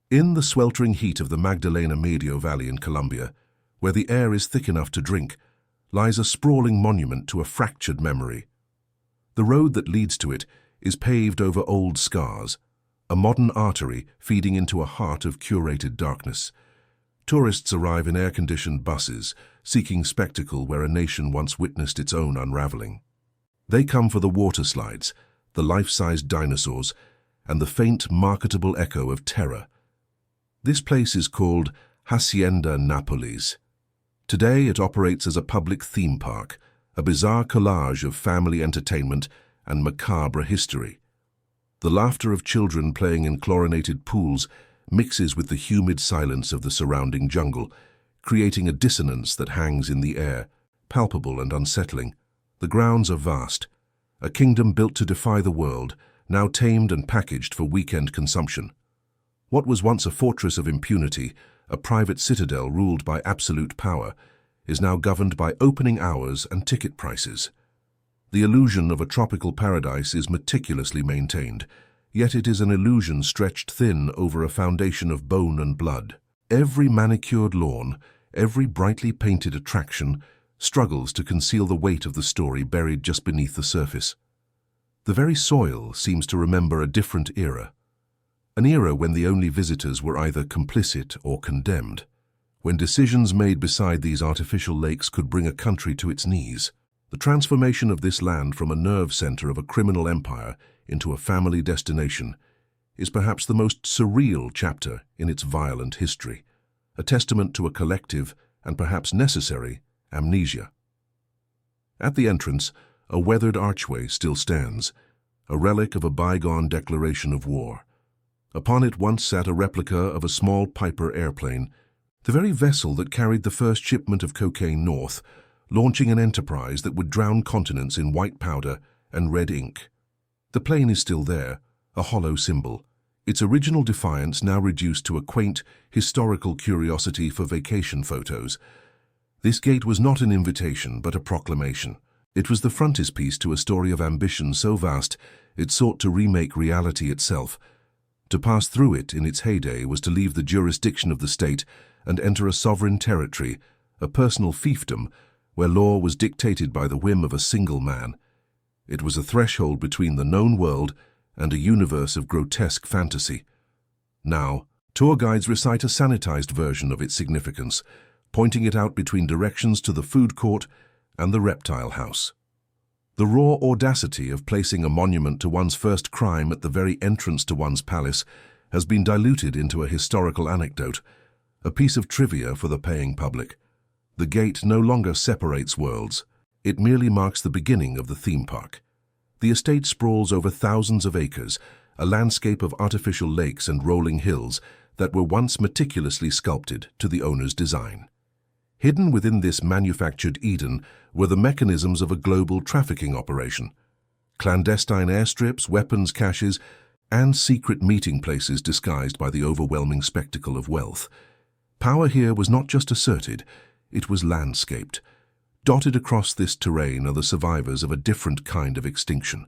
In the sweltering heat of the Magdalena Medio Valley in Colombia, where the air is thick enough to drink, lies a sprawling monument to a fractured memory. The road that leads to it is paved over old scars, a modern artery feeding into a heart of curated darkness. Tourists arrive in air-conditioned buses, seeking spectacle where a nation once witnessed its own unraveling. They come for the water slides, the life-sized dinosaurs, and the faint, marketable echo of terror. This place is called Hacienda Nápoles. Today it operates as a public theme park, a bizarre collage of family entertainment and macabre history. The laughter of children playing in chlorinated pools mixes with the humid silence of the surrounding jungle, creating a dissonance that hangs in the air, palpable and unsettling. The grounds are vast, a kingdom built to defy the world, now tamed and packaged for weekend consumption. What was once a fortress of impunity, a private citadel ruled by absolute power, is now governed by opening hours and ticket prices. The illusion of a tropical paradise is meticulously maintained, yet it is an illusion stretched thin over a foundation of bone and blood. Every manicured lawn, every brightly painted attraction, struggles to conceal the weight of the story buried just beneath the surface. The very soil seems to remember a different era. An era when the only visitors were either complicit or condemned, when decisions made beside these artificial lakes could bring a country to its knees. The transformation of this land from a nerve center of a criminal empire into a family destination is perhaps the most surreal chapter in its violent history, a testament to a collective and perhaps necessary amnesia. At the entrance, a weathered archway still stands, a relic of a bygone declaration of war. Upon it once sat a replica of a small Piper airplane, the very vessel that carried the first shipment of cocaine north, launching an enterprise that would drown continents in white powder and red ink. The plane is still there, a hollow symbol, its original defiance now reduced to a quaint, historical curiosity for vacation photos. This gate was not an invitation, but a proclamation. It was the frontispiece to a story of ambition so vast it sought to remake reality itself. To pass through it in its heyday was to leave the jurisdiction of the state and enter a sovereign territory, a personal fiefdom, where law was dictated by the whim of a single man. It was a threshold between the known world and a universe of grotesque fantasy. Now, tour guides recite a sanitized version of its significance, pointing it out between directions to the food court and the reptile house. The raw audacity of placing a monument to one's first crime at the very entrance to one's palace has been diluted into a historical anecdote, a piece of trivia for the paying public. The gate no longer separates worlds. It merely marks the beginning of the theme park. The estate sprawls over thousands of acres, a landscape of artificial lakes and rolling hills that were once meticulously sculpted to the owner's design. Hidden within this manufactured Eden were the mechanisms of a global trafficking operation. Clandestine airstrips, weapons caches, and secret meeting places disguised by the overwhelming spectacle of wealth. Power here was not just asserted, it was landscaped. Dotted across this terrain are the survivors of a different kind of extinction.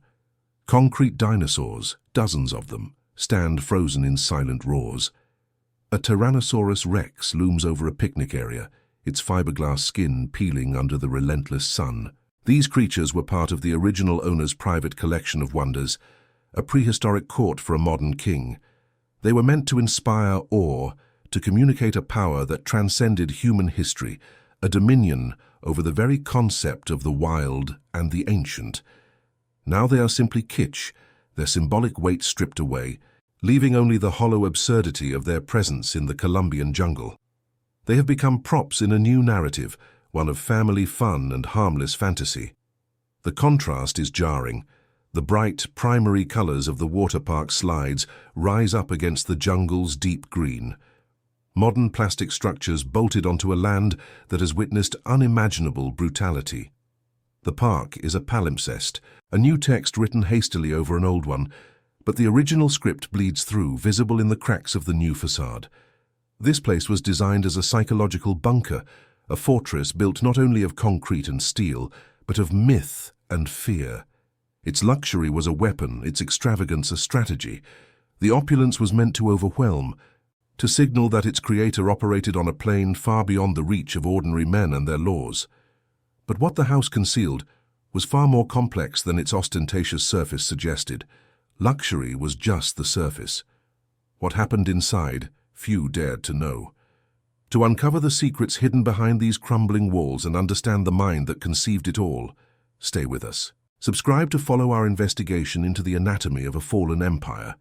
Concrete dinosaurs, dozens of them, stand frozen in silent roars. A Tyrannosaurus rex looms over a picnic area, its fiberglass skin peeling under the relentless sun. These creatures were part of the original owner's private collection of wonders, a prehistoric court for a modern king. They were meant to inspire awe, to communicate a power that transcended human history, a dominion over the very concept of the wild and the ancient. Now they are simply kitsch, their symbolic weight stripped away, leaving only the hollow absurdity of their presence in the Colombian jungle. They have become props in a new narrative, one of family fun and harmless fantasy. The contrast is jarring. The bright, primary colors of the water park slides rise up against the jungle's deep green. Modern plastic structures bolted onto a land that has witnessed unimaginable brutality. The park is a palimpsest, a new text written hastily over an old one, but the original script bleeds through, visible in the cracks of the new facade. This place was designed as a psychological bunker, a fortress built not only of concrete and steel, but of myth and fear. Its luxury was a weapon, its extravagance a strategy. The opulence was meant to overwhelm, to signal that its creator operated on a plane far beyond the reach of ordinary men and their laws. But what the house concealed was far more complex than its ostentatious surface suggested. Luxury was just the surface. What happened inside, few dared to know. To uncover the secrets hidden behind these crumbling walls and understand the mind that conceived it all, stay with us. Subscribe to follow our investigation into the anatomy of a fallen empire.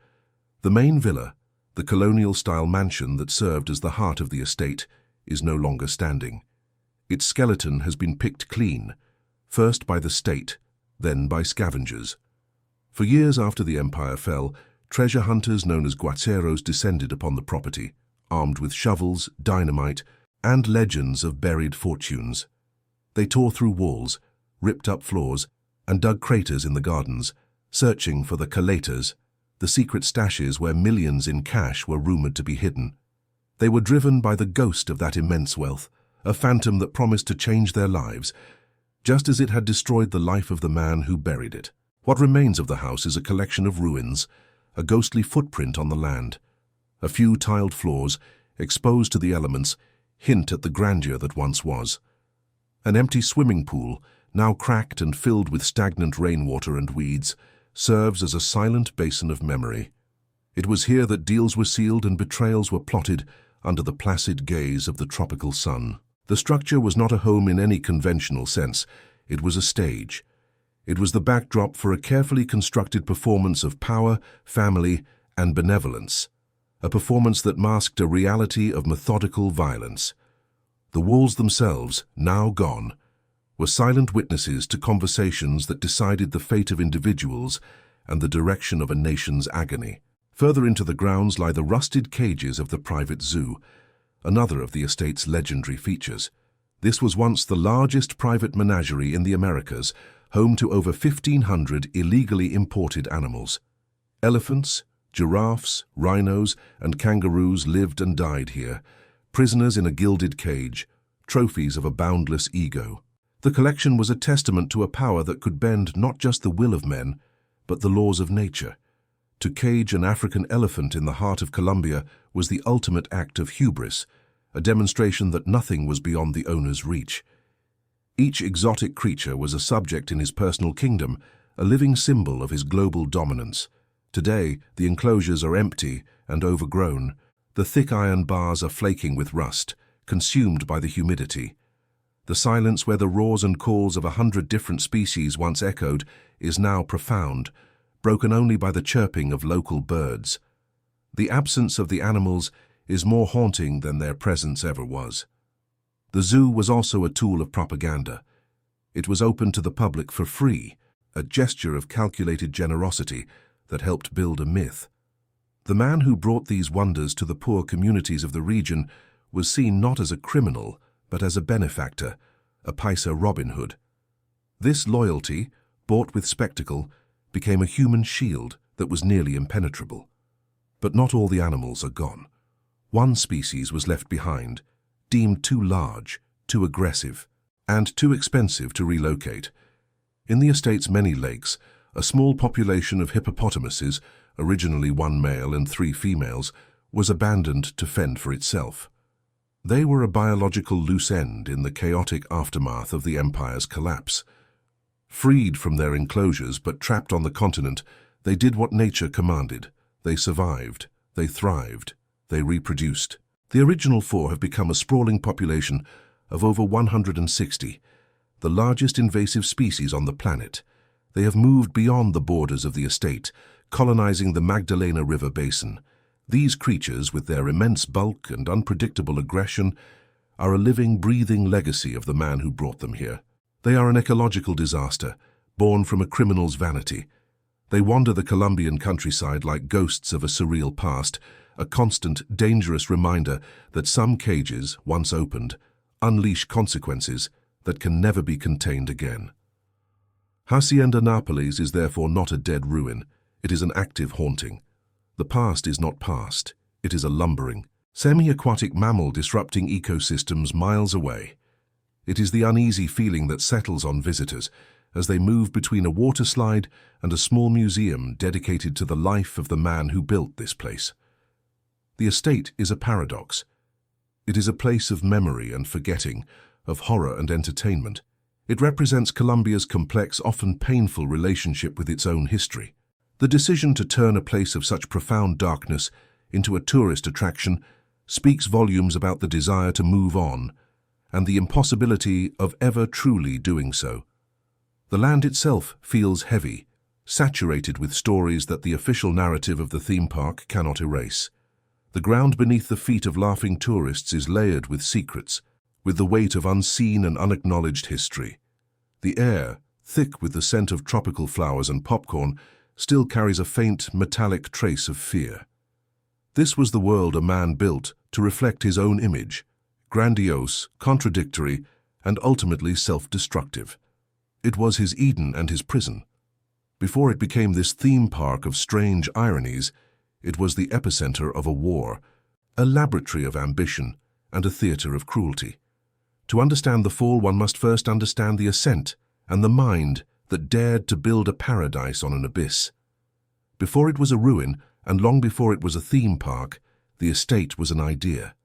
The main villa, the colonial-style mansion that served as the heart of the estate, is no longer standing. Its skeleton has been picked clean, first by the state, then by scavengers. For years after the empire fell, treasure hunters known as guaceros descended upon the property, armed with shovels, dynamite, and legends of buried fortunes. They tore through walls, ripped up floors, and dug craters in the gardens, searching for the coletas, the secret stashes where millions in cash were rumored to be hidden. They were driven by the ghost of that immense wealth, a phantom that promised to change their lives, just as it had destroyed the life of the man who buried it. What remains of the house is a collection of ruins, a ghostly footprint on the land. A few tiled floors, exposed to the elements, hint at the grandeur that once was. An empty swimming pool, now cracked and filled with stagnant rainwater and weeds, serves as a silent basin of memory. It was here that deals were sealed and betrayals were plotted under the placid gaze of the tropical sun. The structure was not a home in any conventional sense. It was a stage. It was the backdrop for a carefully constructed performance of power, family, and benevolence. A performance that masked a reality of methodical violence. The walls themselves, now gone, were silent witnesses to conversations that decided the fate of individuals and the direction of a nation's agony. Further into the grounds lie the rusted cages of the private zoo, another of the estate's legendary features. This was once the largest private menagerie in the Americas, home to over 1,500 illegally imported animals. Elephants, giraffes, rhinos, and kangaroos lived and died here, prisoners in a gilded cage, trophies of a boundless ego. The collection was a testament to a power that could bend not just the will of men, but the laws of nature. To cage an African elephant in the heart of Colombia was the ultimate act of hubris, a demonstration that nothing was beyond the owner's reach. Each exotic creature was a subject in his personal kingdom, a living symbol of his global dominance. Today, the enclosures are empty and overgrown. The thick iron bars are flaking with rust, consumed by the humidity. The silence where the roars and calls of 100 different species once echoed is now profound, broken only by the chirping of local birds. The absence of the animals is more haunting than their presence ever was. The zoo was also a tool of propaganda. It was open to the public for free, a gesture of calculated generosity that helped build a myth. The man who brought these wonders to the poor communities of the region was seen not as a criminal, but as a benefactor, a paisa Robin Hood. This loyalty, bought with spectacle, became a human shield that was nearly impenetrable. But not all the animals are gone. One species was left behind, deemed too large, too aggressive, and too expensive to relocate. In the estate's many lakes, a small population of hippopotamuses, originally 1 male and 3 females, was abandoned to fend for itself. They were a biological loose end in the chaotic aftermath of the empire's collapse. Freed from their enclosures but trapped on the continent, they did what nature commanded. They survived, they thrived, they reproduced. The original 4 have become a sprawling population of over 160, the largest invasive species on the planet. They have moved beyond the borders of the estate, colonizing the Magdalena River basin. These creatures, with their immense bulk and unpredictable aggression, are a living, breathing legacy of the man who brought them here. They are an ecological disaster, born from a criminal's vanity. They wander the Colombian countryside like ghosts of a surreal past, a constant, dangerous reminder that some cages, once opened, unleash consequences that can never be contained again. Hacienda Nápoles is therefore not a dead ruin, it is an active haunting. The past is not past, it is a lumbering, semi-aquatic mammal disrupting ecosystems miles away. It is the uneasy feeling that settles on visitors as they move between a waterslide and a small museum dedicated to the life of the man who built this place. The estate is a paradox. It is a place of memory and forgetting, of horror and entertainment. It represents Colombia's complex, often painful relationship with its own history. The decision to turn a place of such profound darkness into a tourist attraction speaks volumes about the desire to move on and the impossibility of ever truly doing so. The land itself feels heavy, saturated with stories that the official narrative of the theme park cannot erase. The ground beneath the feet of laughing tourists is layered with secrets, with the weight of unseen and unacknowledged history. The air, thick with the scent of tropical flowers and popcorn, still carries a faint, metallic trace of fear. This was the world a man built to reflect his own image, grandiose, contradictory, and ultimately self-destructive. It was his Eden and his prison. Before it became this theme park of strange ironies, it was the epicenter of a war, a laboratory of ambition, and a theater of cruelty. To understand the fall, one must first understand the ascent and the mind that dared to build a paradise on an abyss. Before it was a ruin, and long before it was a theme park, the estate was an idea.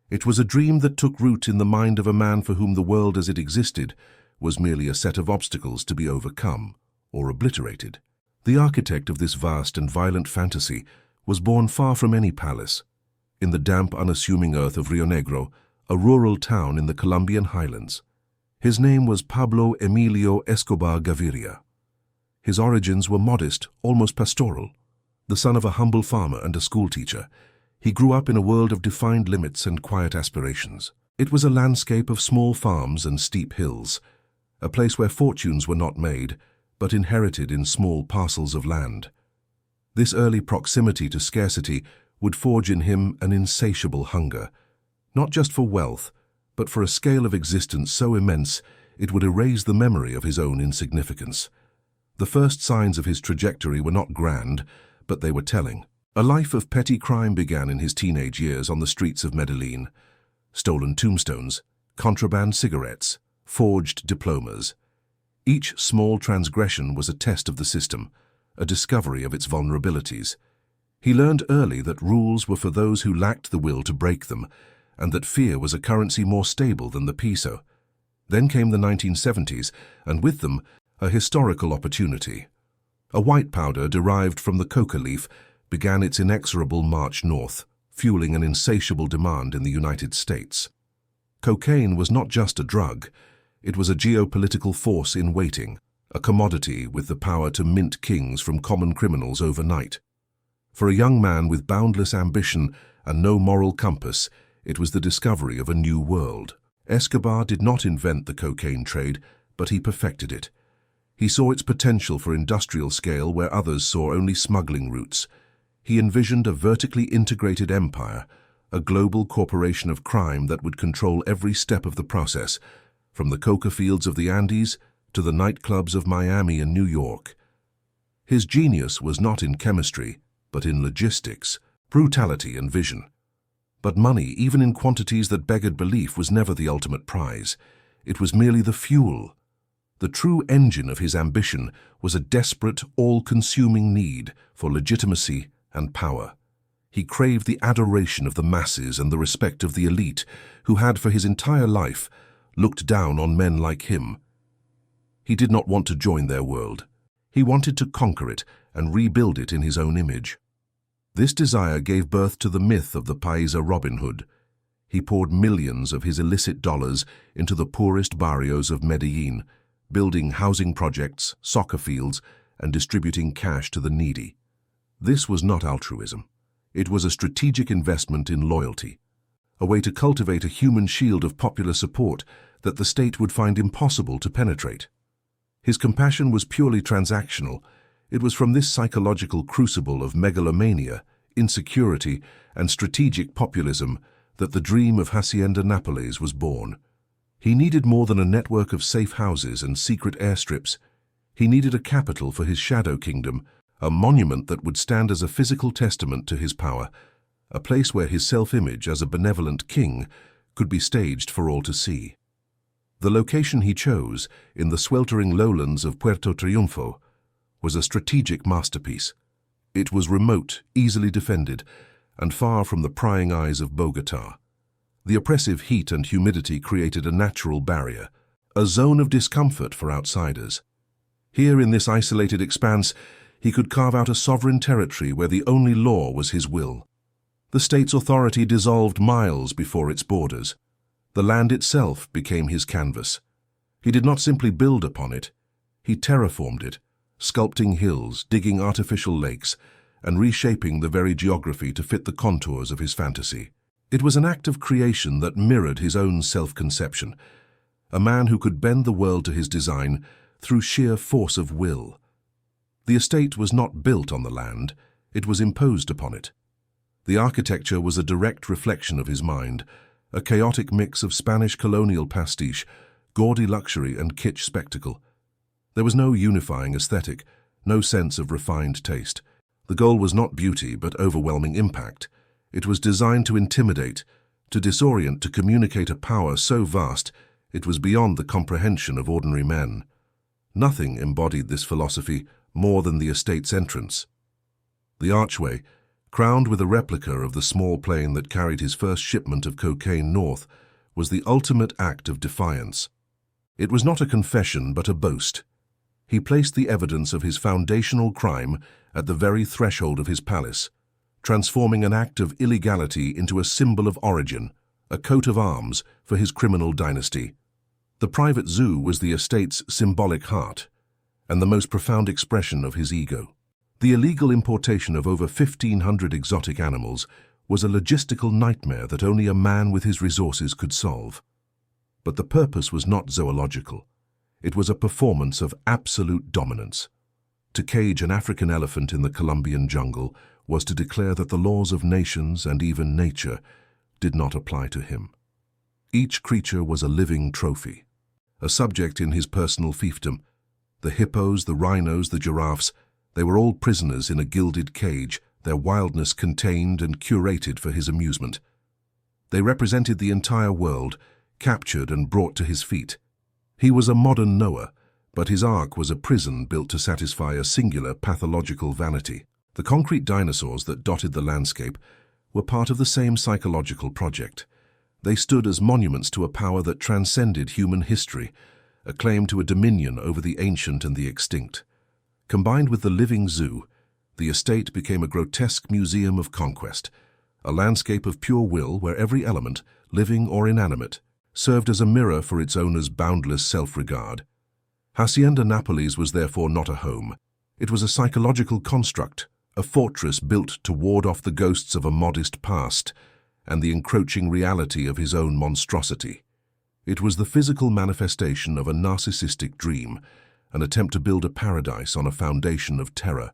It was a dream that took root in the mind of a man for whom the world as it existed was merely a set of obstacles to be overcome or obliterated. The architect of this vast and violent fantasy was born far from any palace, in the damp, unassuming earth of Rio Negro, a rural town in the Colombian highlands. His name was Pablo Emilio Escobar Gaviria. His origins were modest, almost pastoral. The son of a humble farmer and a schoolteacher, he grew up in a world of defined limits and quiet aspirations. It was a landscape of small farms and steep hills, a place where fortunes were not made, but inherited in small parcels of land. This early proximity to scarcity would forge in him an insatiable hunger, not just for wealth, but for a scale of existence so immense it would erase the memory of his own insignificance. The first signs of his trajectory were not grand, but they were telling. A life of petty crime began in his teenage years on the streets of Medellin. Stolen tombstones, contraband cigarettes, forged diplomas. Each small transgression was a test of the system, a discovery of its vulnerabilities. He learned early that rules were for those who lacked the will to break them, and that fear was a currency more stable than the peso. Then came the 1970s, and with them, a historical opportunity. A white powder derived from the coca leaf began its inexorable march north, fueling an insatiable demand in the United States. Cocaine was not just a drug, it was a geopolitical force in waiting, a commodity with the power to mint kings from common criminals overnight. For a young man with boundless ambition and no moral compass, it was the discovery of a new world. Escobar did not invent the cocaine trade, but he perfected it. He saw its potential for industrial scale where others saw only smuggling routes. He envisioned a vertically integrated empire, a global corporation of crime that would control every step of the process, from the coca fields of the Andes to the nightclubs of Miami and New York. His genius was not in chemistry, but in logistics, brutality and vision. But money, even in quantities that beggared belief, was never the ultimate prize. It was merely the fuel. The true engine of his ambition was a desperate, all-consuming need for legitimacy and power. He craved the adoration of the masses and the respect of the elite, who had for his entire life looked down on men like him. He did not want to join their world. He wanted to conquer it and rebuild it in his own image. This desire gave birth to the myth of the Paisa Robin Hood. He poured millions of his illicit dollars into the poorest barrios of Medellin, building housing projects, soccer fields, and distributing cash to the needy. This was not altruism. It was a strategic investment in loyalty, a way to cultivate a human shield of popular support that the state would find impossible to penetrate. His compassion was purely transactional. It was from this psychological crucible of megalomania, insecurity, and strategic populism that the dream of Hacienda Nápoles was born. He needed more than a network of safe houses and secret airstrips. He needed a capital for his shadow kingdom, a monument that would stand as a physical testament to his power, a place where his self-image as a benevolent king could be staged for all to see. The location he chose, in the sweltering lowlands of Puerto Triunfo, was a strategic masterpiece. It was remote, easily defended, and far from the prying eyes of Bogotá. The oppressive heat and humidity created a natural barrier, a zone of discomfort for outsiders. Here in this isolated expanse, he could carve out a sovereign territory where the only law was his will. The state's authority dissolved miles before its borders. The land itself became his canvas. He did not simply build upon it, he terraformed it, sculpting hills, digging artificial lakes, and reshaping the very geography to fit the contours of his fantasy. It was an act of creation that mirrored his own self-conception, a man who could bend the world to his design through sheer force of will. The estate was not built on the land, it was imposed upon it. The architecture was a direct reflection of his mind, a chaotic mix of Spanish colonial pastiche, gaudy luxury and kitsch spectacle. There was no unifying aesthetic, no sense of refined taste. The goal was not beauty but overwhelming impact. It was designed to intimidate, to disorient, to communicate a power so vast it was beyond the comprehension of ordinary men. Nothing embodied this philosophy more than the estate's entrance. The archway, crowned with a replica of the small plane that carried his first shipment of cocaine north, was the ultimate act of defiance. It was not a confession but a boast. He placed the evidence of his foundational crime at the very threshold of his palace, transforming an act of illegality into a symbol of origin, a coat of arms for his criminal dynasty. The private zoo was the estate's symbolic heart, and the most profound expression of his ego. The illegal importation of over 1,500 exotic animals was a logistical nightmare that only a man with his resources could solve. But the purpose was not zoological. It was a performance of absolute dominance. To cage an African elephant in the Colombian jungle was to declare that the laws of nations and even nature did not apply to him. Each creature was a living trophy, a subject in his personal fiefdom. The hippos, the rhinos, the giraffes, they were all prisoners in a gilded cage, their wildness contained and curated for his amusement. They represented the entire world, captured and brought to his feet. He was a modern Noah, but his ark was a prison built to satisfy a singular pathological vanity. The concrete dinosaurs that dotted the landscape were part of the same psychological project. They stood as monuments to a power that transcended human history, a claim to a dominion over the ancient and the extinct. Combined with the living zoo, the estate became a grotesque museum of conquest, a landscape of pure will where every element, living or inanimate, served as a mirror for its owner's boundless self-regard. Hacienda Nápoles was therefore not a home. It was a psychological construct, a fortress built to ward off the ghosts of a modest past and the encroaching reality of his own monstrosity. It was the physical manifestation of a narcissistic dream, an attempt to build a paradise on a foundation of terror.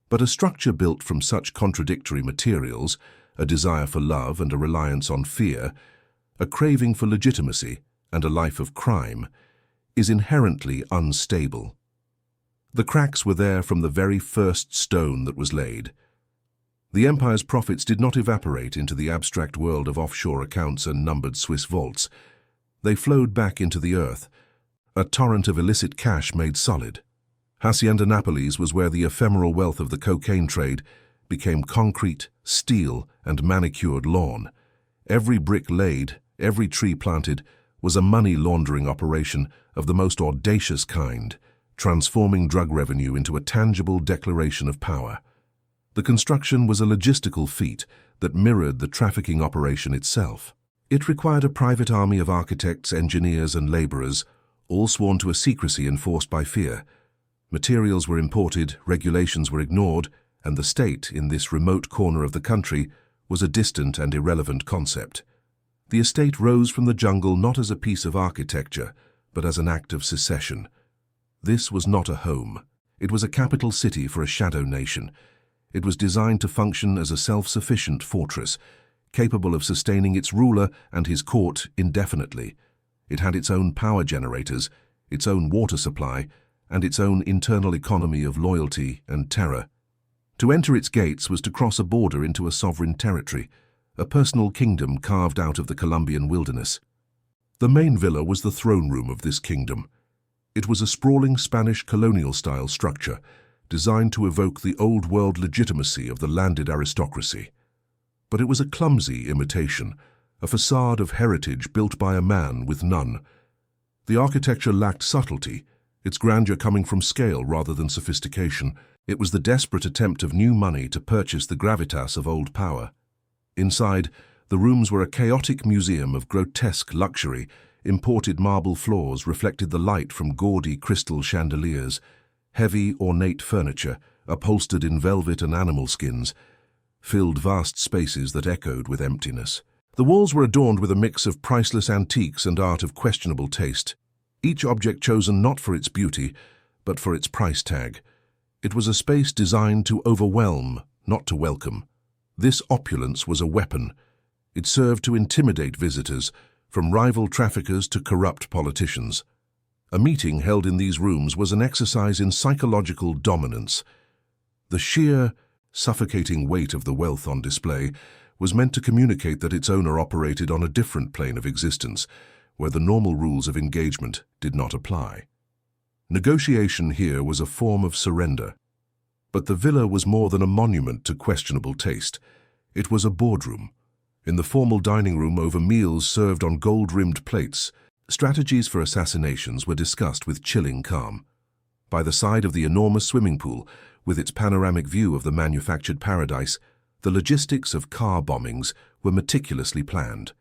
But a structure built from such contradictory materials, a desire for love and a reliance on fear, a craving for legitimacy and a life of crime, is inherently unstable. The cracks were there from the very first stone that was laid. The empire's profits did not evaporate into the abstract world of offshore accounts and numbered Swiss vaults. They flowed back into the earth, a torrent of illicit cash made solid. Hacienda Nápoles was where the ephemeral wealth of the cocaine trade became concrete, steel, and manicured lawn. Every brick laid, every tree planted, was a money laundering operation of the most audacious kind, transforming drug revenue into a tangible declaration of power. The construction was a logistical feat that mirrored the trafficking operation itself. It required a private army of architects, engineers, and laborers, all sworn to a secrecy enforced by fear. Materials were imported, regulations were ignored, and the state, in this remote corner of the country, was a distant and irrelevant concept. The estate rose from the jungle not as a piece of architecture, but as an act of secession. This was not a home. It was a capital city for a shadow nation. It was designed to function as a self-sufficient fortress, capable of sustaining its ruler and his court indefinitely. It had its own power generators, its own water supply, and its own internal economy of loyalty and terror. To enter its gates was to cross a border into a sovereign territory, a personal kingdom carved out of the Colombian wilderness. The main villa was the throne room of this kingdom. It was a sprawling Spanish colonial-style structure, designed to evoke the old-world legitimacy of the landed aristocracy. But it was a clumsy imitation, a facade of heritage built by a man with none. The architecture lacked subtlety, its grandeur coming from scale rather than sophistication. It was the desperate attempt of new money to purchase the gravitas of old power. Inside, the rooms were a chaotic museum of grotesque luxury. Imported marble floors reflected the light from gaudy crystal chandeliers. Heavy, ornate furniture, upholstered in velvet and animal skins, filled vast spaces that echoed with emptiness. The walls were adorned with a mix of priceless antiques and art of questionable taste, each object chosen not for its beauty, but for its price tag. It was a space designed to overwhelm, not to welcome. This opulence was a weapon. It served to intimidate visitors, from rival traffickers to corrupt politicians. A meeting held in these rooms was an exercise in psychological dominance. The sheer, suffocating weight of the wealth on display was meant to communicate that its owner operated on a different plane of existence, where the normal rules of engagement did not apply. Negotiation here was a form of surrender. But the villa was more than a monument to questionable taste. It was a boardroom. In the formal dining room, over meals served on gold-rimmed plates, strategies for assassinations were discussed with chilling calm. By the side of the enormous swimming pool, with its panoramic view of the manufactured paradise, the logistics of car bombings were meticulously planned.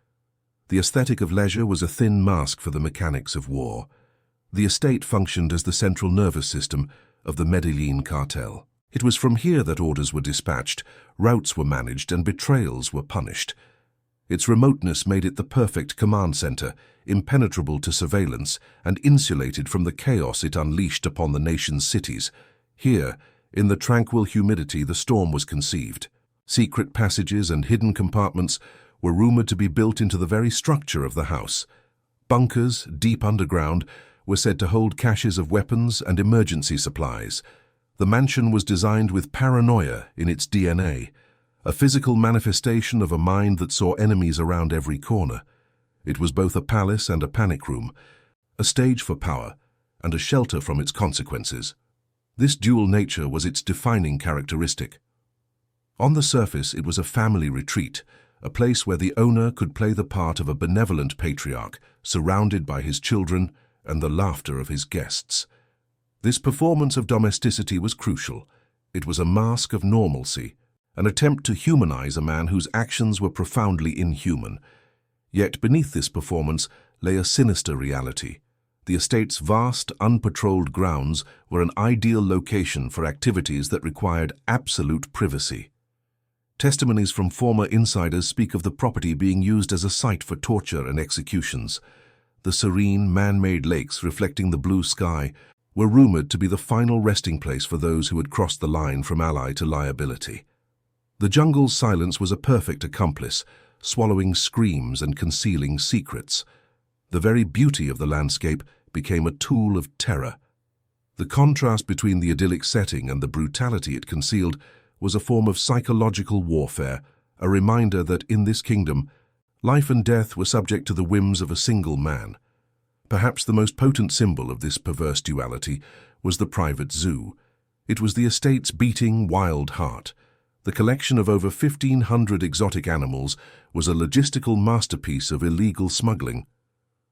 The aesthetic of leisure was a thin mask for the mechanics of war. The estate functioned as the central nervous system of the Medellin cartel. It was from here that orders were dispatched, routes were managed, and betrayals were punished. Its remoteness made it the perfect command center, impenetrable to surveillance and insulated from the chaos it unleashed upon the nation's cities. Here, in the tranquil humidity, the storm was conceived. Secret passages and hidden compartments were rumored to be built into the very structure of the house. Bunkers, deep underground, were said to hold caches of weapons and emergency supplies. The mansion was designed with paranoia in its DNA, a physical manifestation of a mind that saw enemies around every corner. It was both a palace and a panic room, a stage for power and a shelter from its consequences. This dual nature was its defining characteristic. On the surface, it was a family retreat, a place where the owner could play the part of a benevolent patriarch, surrounded by his children and the laughter of his guests. This performance of domesticity was crucial. It was a mask of normalcy, an attempt to humanize a man whose actions were profoundly inhuman. Yet beneath this performance lay a sinister reality. The estate's vast, unpatrolled grounds were an ideal location for activities that required absolute privacy. Testimonies from former insiders speak of the property being used as a site for torture and executions. The serene, man-made lakes reflecting the blue sky were rumored to be the final resting place for those who had crossed the line from ally to liability. The jungle's silence was a perfect accomplice, swallowing screams and concealing secrets. The very beauty of the landscape became a tool of terror. The contrast between the idyllic setting and the brutality it concealed was a form of psychological warfare, a reminder that in this kingdom, life and death were subject to the whims of a single man. Perhaps the most potent symbol of this perverse duality was the private zoo. It was the estate's beating, wild heart. The collection of over 1,500 exotic animals was a logistical masterpiece of illegal smuggling,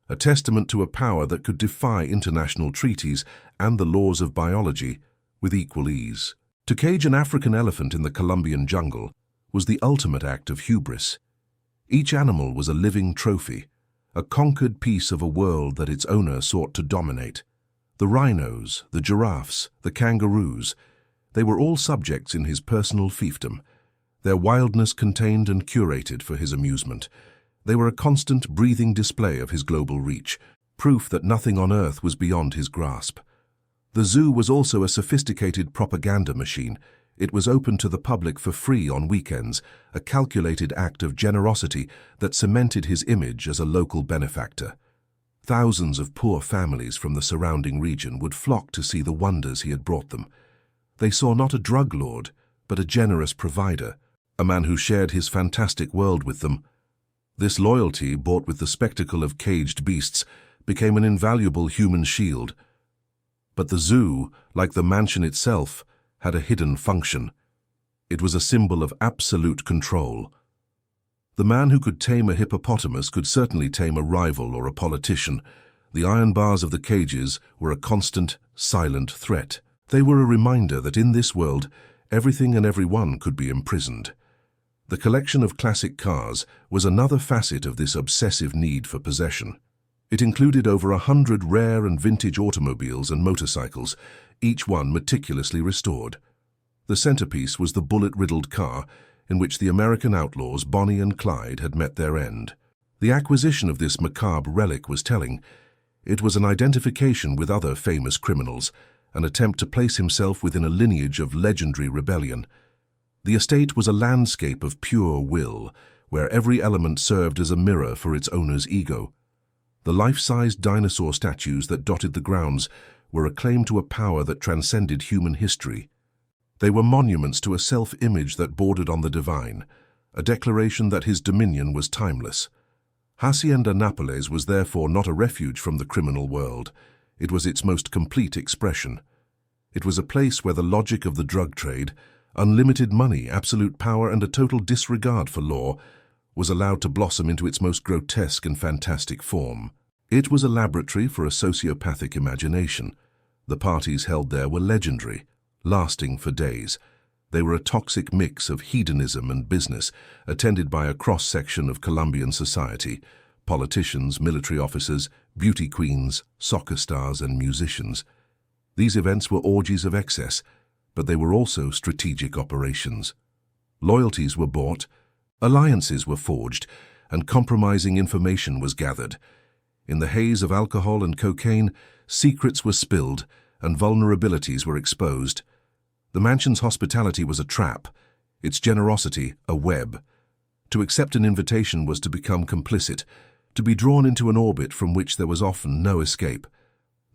a testament to a power that could defy international treaties and the laws of biology with equal ease. To cage an African elephant in the Colombian jungle was the ultimate act of hubris. Each animal was a living trophy, a conquered piece of a world that its owner sought to dominate. The rhinos, the giraffes, the kangaroos, they were all subjects in his personal fiefdom, their wildness contained and curated for his amusement. They were a constant, breathing display of his global reach, proof that nothing on earth was beyond his grasp. The zoo was also a sophisticated propaganda machine. It was open to the public for free on weekends, a calculated act of generosity that cemented his image as a local benefactor. Thousands of poor families from the surrounding region would flock to see the wonders he had brought them. They saw not a drug lord, but a generous provider, a man who shared his fantastic world with them. This loyalty, bought with the spectacle of caged beasts, became an invaluable human shield. But the zoo, like the mansion itself, had a hidden function. It was a symbol of absolute control. The man who could tame a hippopotamus could certainly tame a rival or a politician. The iron bars of the cages were a constant, silent threat. They were a reminder that in this world, everything and everyone could be imprisoned. The collection of classic cars was another facet of this obsessive need for possession. It included over 100 rare and vintage automobiles and motorcycles, each one meticulously restored. The centerpiece was the bullet-riddled car in which the American outlaws Bonnie and Clyde had met their end. The acquisition of this macabre relic was telling. It was an identification with other famous criminals, an attempt to place himself within a lineage of legendary rebellion. The estate was a landscape of pure will, where every element served as a mirror for its owner's ego. The life-sized dinosaur statues that dotted the grounds were a claim to a power that transcended human history. They were monuments to a self-image that bordered on the divine, a declaration that his dominion was timeless. Hacienda Nápoles was therefore not a refuge from the criminal world. It was its most complete expression. It was a place where the logic of the drug trade, unlimited money, absolute power, and a total disregard for law was allowed to blossom into its most grotesque and fantastic form. It was a laboratory for a sociopathic imagination. The parties held there were legendary, lasting for days. They were a toxic mix of hedonism and business, attended by a cross-section of Colombian society: politicians, military officers, beauty queens, soccer stars, and musicians. These events were orgies of excess, but they were also strategic operations. Loyalties were bought, alliances were forged, and compromising information was gathered. In the haze of alcohol and cocaine, secrets were spilled and vulnerabilities were exposed. The mansion's hospitality was a trap, its generosity a web. To accept an invitation was to become complicit, to be drawn into an orbit from which there was often no escape.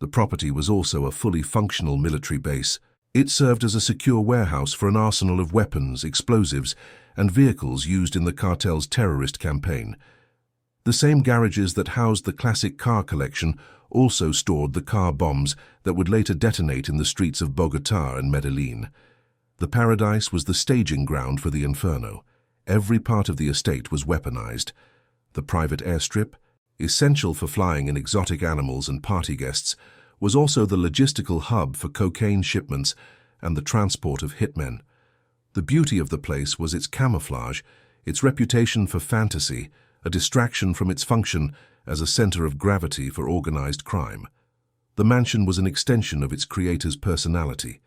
The property was also a fully functional military base. It served as a secure warehouse for an arsenal of weapons, explosives, and vehicles used in the cartel's terrorist campaign. The same garages that housed the classic car collection also stored the car bombs that would later detonate in the streets of Bogotá and Medellin. The paradise was the staging ground for the inferno. Every part of the estate was weaponized. The private airstrip, essential for flying in exotic animals and party guests, was also the logistical hub for cocaine shipments and the transport of hitmen. The beauty of the place was its camouflage, its reputation for fantasy, a distraction from its function as a center of gravity for organized crime. The mansion was an extension of its creator's personality,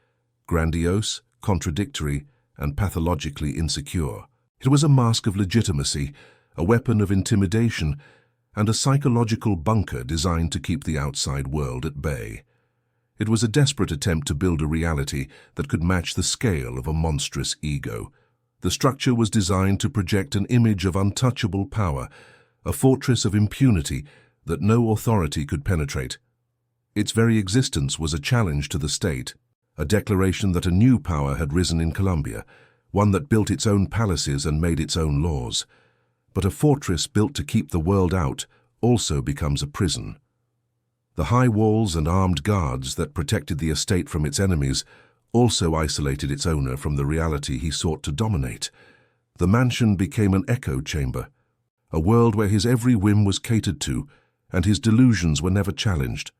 grandiose, contradictory, and pathologically insecure. It was a mask of legitimacy, a weapon of intimidation, and a psychological bunker designed to keep the outside world at bay. It was a desperate attempt to build a reality that could match the scale of a monstrous ego. The structure was designed to project an image of untouchable power, a fortress of impunity that no authority could penetrate. Its very existence was a challenge to the state, a declaration that a new power had risen in Colombia, one that built its own palaces and made its own laws. But a fortress built to keep the world out also becomes a prison. The high walls and armed guards that protected the estate from its enemies also isolated its owner from the reality he sought to dominate. The mansion became an echo chamber, a world where his every whim was catered to and his delusions were never challenged.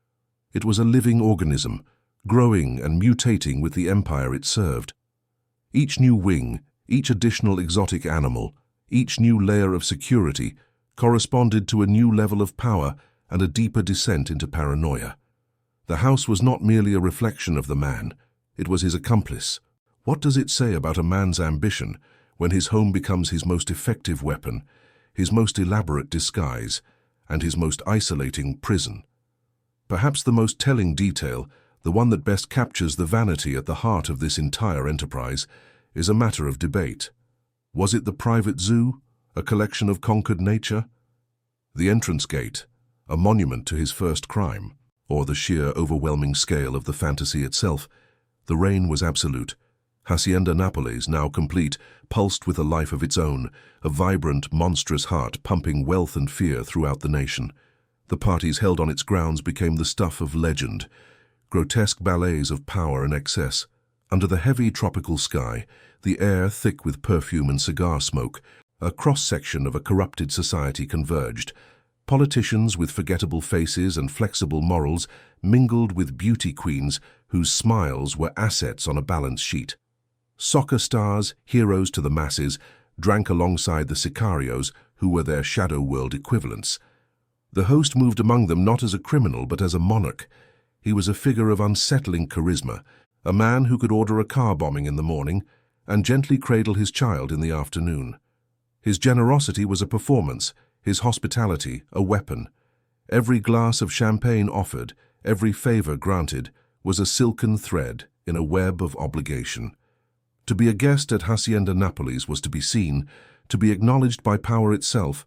It was a living organism, growing and mutating with the empire it served. Each new wing, each additional exotic animal, each new layer of security corresponded to a new level of power and a deeper descent into paranoia. The house was not merely a reflection of the man, it was his accomplice. What does it say about a man's ambition when his home becomes his most effective weapon, his most elaborate disguise, and his most isolating prison? Perhaps the most telling detail, the one that best captures the vanity at the heart of this entire enterprise, is a matter of debate. Was it the private zoo, a collection of conquered nature? The entrance gate, a monument to his first crime, or the sheer overwhelming scale of the fantasy itself? The reign was absolute. Hacienda Nápoles, now complete, pulsed with a life of its own, a vibrant, monstrous heart pumping wealth and fear throughout the nation. The parties held on its grounds became the stuff of legend, grotesque ballets of power and excess. Under the heavy tropical sky, the air thick with perfume and cigar smoke, A cross-section of a corrupted society converged. Politicians with forgettable faces and flexible morals mingled with beauty queens whose smiles were assets on a balance sheet. Soccer stars, heroes to the masses, drank alongside the sicarios who were their shadow world equivalents. The host moved among them not as a criminal but as a monarch. He was a figure of unsettling charisma, a man who could order a car bombing in the morning and gently cradle his child in the afternoon. His generosity was a performance, his hospitality a weapon. Every glass of champagne offered, every favor granted, was a silken thread in a web of obligation. To be a guest at Hacienda Napolis was to be seen, to be acknowledged by power itself,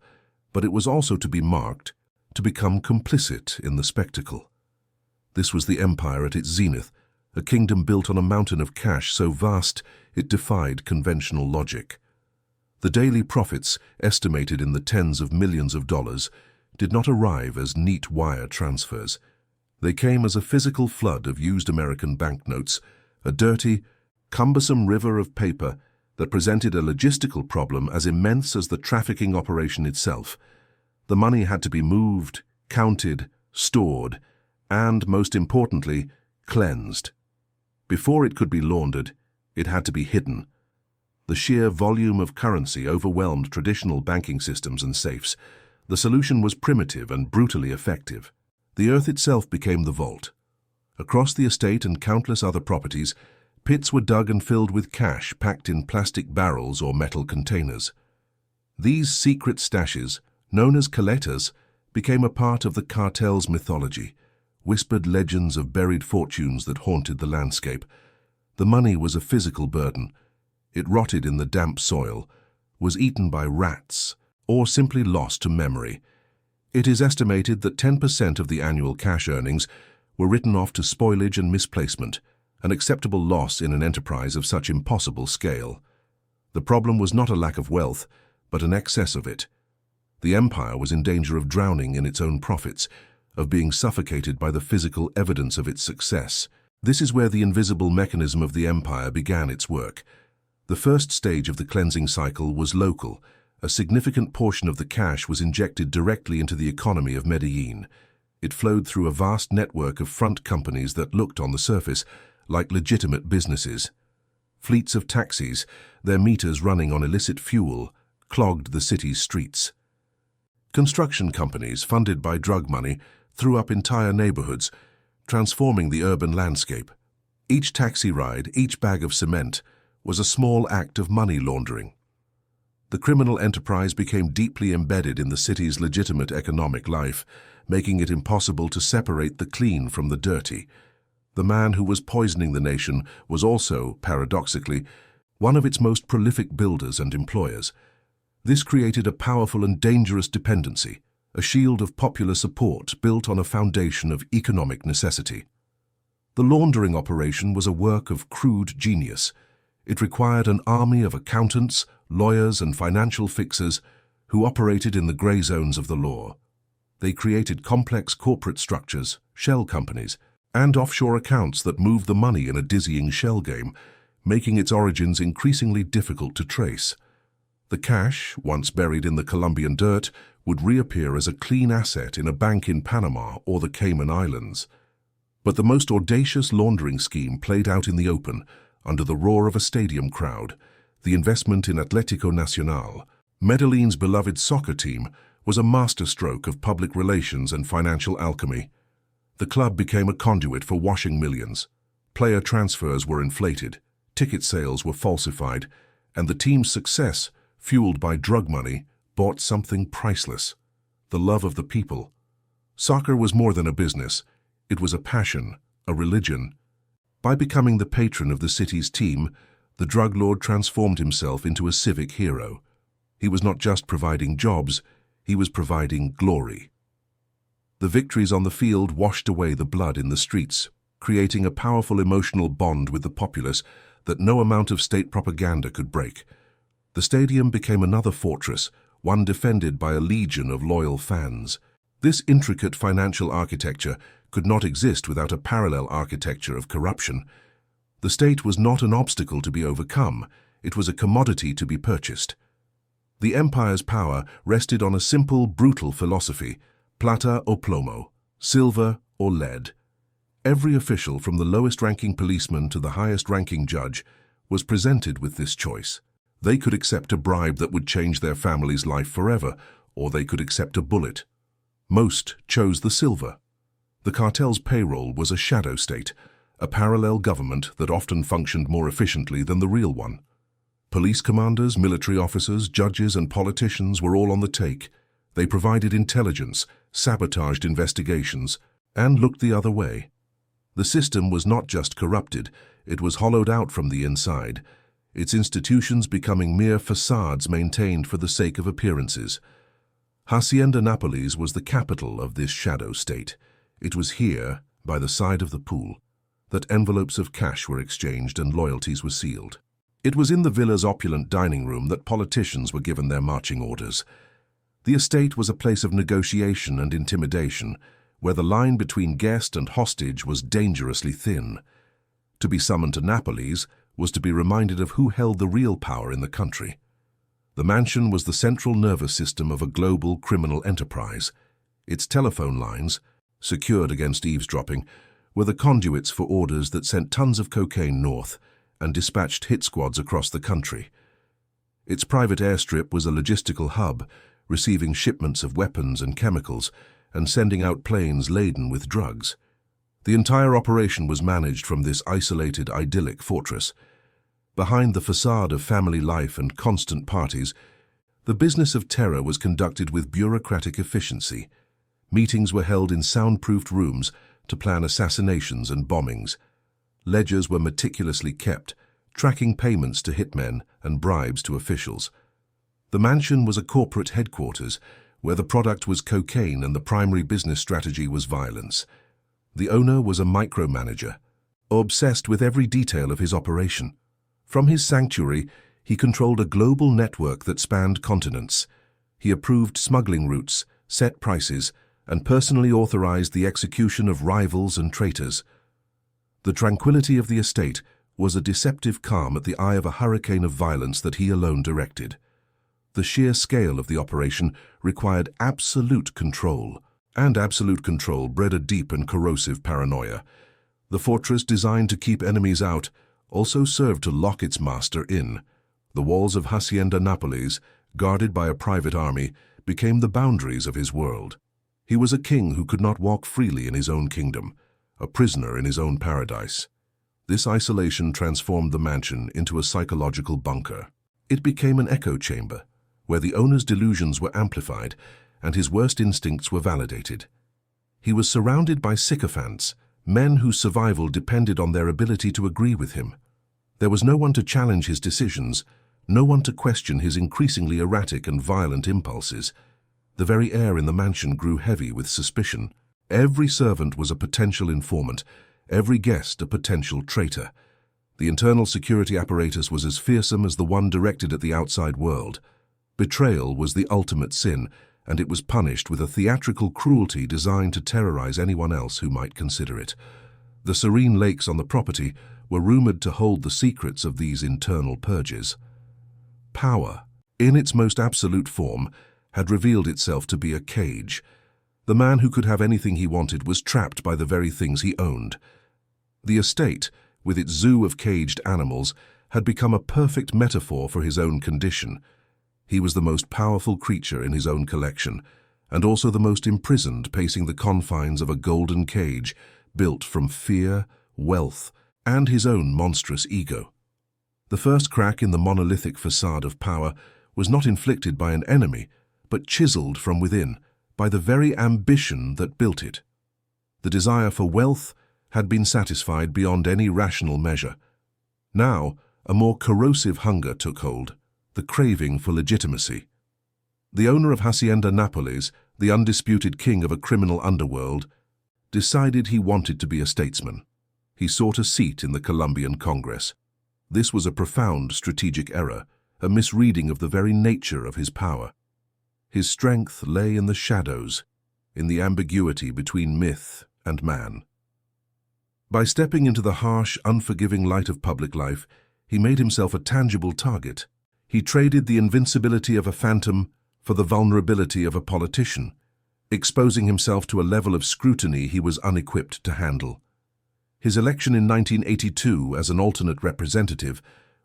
but it was also to be marked, to become complicit in the spectacle. This was the empire at its zenith, a kingdom built on a mountain of cash so vast it defied conventional logic. The daily profits, estimated in the tens of millions of dollars, did not arrive as neat wire transfers. They came as a physical flood of used American banknotes, a dirty, cumbersome river of paper that presented a logistical problem as immense as the trafficking operation itself. The money had to be moved, counted, stored, and, most importantly, cleansed. Before it could be laundered, it had to be hidden. The sheer volume of currency overwhelmed traditional banking systems and safes. The solution was primitive and brutally effective. The earth itself became the vault. Across the estate and countless other properties, pits were dug and filled with cash packed in plastic barrels or metal containers. These secret stashes, known as coletas, became a part of the cartel's mythology, whispered legends of buried fortunes that haunted the landscape. The money was a physical burden. It rotted in the damp soil, was eaten by rats, or simply lost to memory. It is estimated that 10% of the annual cash earnings were written off to spoilage and misplacement, an acceptable loss in an enterprise of such impossible scale. The problem was not a lack of wealth, but an excess of it. The empire was in danger of drowning in its own profits, of being suffocated by the physical evidence of its success. This is where the invisible mechanism of the empire began its work. The first stage of the cleansing cycle was local. A significant portion of the cash was injected directly into the economy of Medellin. It flowed through a vast network of front companies that looked on the surface like legitimate businesses. Fleets of taxis, their meters running on illicit fuel, clogged the city's streets. Construction companies, funded by drug money, threw up entire neighborhoods, transforming the urban landscape. Each taxi ride, each bag of cement, was a small act of money laundering. The criminal enterprise became deeply embedded in the city's legitimate economic life, making it impossible to separate the clean from the dirty. The man who was poisoning the nation was also, paradoxically, one of its most prolific builders and employers. This created a powerful and dangerous dependency, a shield of popular support built on a foundation of economic necessity. The laundering operation was a work of crude genius. It required an army of accountants, lawyers, and financial fixers who operated in the gray zones of the law. They created complex corporate structures, shell companies, and offshore accounts that moved the money in a dizzying shell game, making its origins increasingly difficult to trace. The cash, once buried in the Colombian dirt, would reappear as a clean asset in a bank in Panama or the Cayman Islands. But the most audacious laundering scheme played out in the open, under the roar of a stadium crowd. The investment in Atlético Nacional, Medellin's beloved soccer team, was a masterstroke of public relations and financial alchemy. The club became a conduit for washing millions. Player transfers were inflated, ticket sales were falsified, and the team's success, fueled by drug money, bought something priceless: the love of the people. Soccer was more than a business. It was a passion, a religion. By becoming the patron of the city's team, the drug lord transformed himself into a civic hero. He was not just providing jobs, he was providing glory. The victories on the field washed away the blood in the streets, creating a powerful emotional bond with the populace that no amount of state propaganda could break. The stadium became another fortress, one defended by a legion of loyal fans. This intricate financial architecture could not exist without a parallel architecture of corruption. The state was not an obstacle to be overcome, it was a commodity to be purchased. The empire's power rested on a simple, brutal philosophy: plata o plomo, silver or lead. Every official, from the lowest-ranking policeman to the highest-ranking judge, was presented with this choice. They could accept a bribe that would change their family's life forever, or they could accept a bullet. Most chose the silver. The cartel's payroll was a shadow state, a parallel government that often functioned more efficiently than the real one. Police commanders, military officers, judges, and politicians were all on the take. They provided intelligence, sabotaged investigations, and looked the other way. The system was not just corrupted, it was hollowed out from the inside, its institutions becoming mere facades maintained for the sake of appearances. Hacienda Nápoles was the capital of this shadow state. It was here, by the side of the pool, that envelopes of cash were exchanged and loyalties were sealed. It was in the villa's opulent dining room that politicians were given their marching orders. The estate was a place of negotiation and intimidation, where the line between guest and hostage was dangerously thin. To be summoned to Nápoles was to be reminded of who held the real power in the country. The mansion was the central nervous system of a global criminal enterprise. Its telephone lines, secured against eavesdropping, were the conduits for orders that sent tons of cocaine north and dispatched hit squads across the country. Its private airstrip was a logistical hub, receiving shipments of weapons and chemicals and sending out planes laden with drugs. The entire operation was managed from this isolated, idyllic fortress. Behind the facade of family life and constant parties, the business of terror was conducted with bureaucratic efficiency. Meetings were held in soundproofed rooms to plan assassinations and bombings. Ledgers were meticulously kept, tracking payments to hitmen and bribes to officials. The mansion was a corporate headquarters, where the product was cocaine and the primary business strategy was violence. The owner was a micromanager, obsessed with every detail of his operation. From his sanctuary, he controlled a global network that spanned continents. He approved smuggling routes, set prices, and personally authorized the execution of rivals and traitors. The tranquility of the estate was a deceptive calm at the eye of a hurricane of violence that he alone directed. The sheer scale of the operation required absolute control, and absolute control bred a deep and corrosive paranoia. The fortress, designed to keep enemies out, also served to lock its master in. The walls of Hacienda Nápoles, guarded by a private army, became the boundaries of his world. He was a king who could not walk freely in his own kingdom, a prisoner in his own paradise. This isolation transformed the mansion into a psychological bunker. It became an echo chamber, where the owner's delusions were amplified and his worst instincts were validated. He was surrounded by sycophants, men whose survival depended on their ability to agree with him. There was no one to challenge his decisions, no one to question his increasingly erratic and violent impulses. The very air in the mansion grew heavy with suspicion. Every servant was a potential informant, every guest a potential traitor. The internal security apparatus was as fearsome as the one directed at the outside world. Betrayal was the ultimate sin, and it was punished with a theatrical cruelty designed to terrorize anyone else who might consider it. The serene lakes on the property were rumored to hold the secrets of these internal purges. Power, in its most absolute form, had revealed itself to be a cage. The man who could have anything he wanted was trapped by the very things he owned. The estate, with its zoo of caged animals, had become a perfect metaphor for his own condition. He was the most powerful creature in his own collection, and also the most imprisoned, pacing the confines of a golden cage built from fear, wealth, and his own monstrous ego. The first crack in the monolithic facade of power was not inflicted by an enemy, but chiseled from within, by the very ambition that built it. The desire for wealth had been satisfied beyond any rational measure. Now, a more corrosive hunger took hold, the craving for legitimacy. The owner of Hacienda Nápoles, the undisputed king of a criminal underworld, decided he wanted to be a statesman. He sought a seat in the Colombian Congress. This was a profound strategic error, a misreading of the very nature of his power. His strength lay in the shadows, in the ambiguity between myth and man. By stepping into the harsh, unforgiving light of public life, he made himself a tangible target. He traded the invincibility of a phantom for the vulnerability of a politician, exposing himself to a level of scrutiny he was unequipped to handle. His election in 1982 as an alternate representative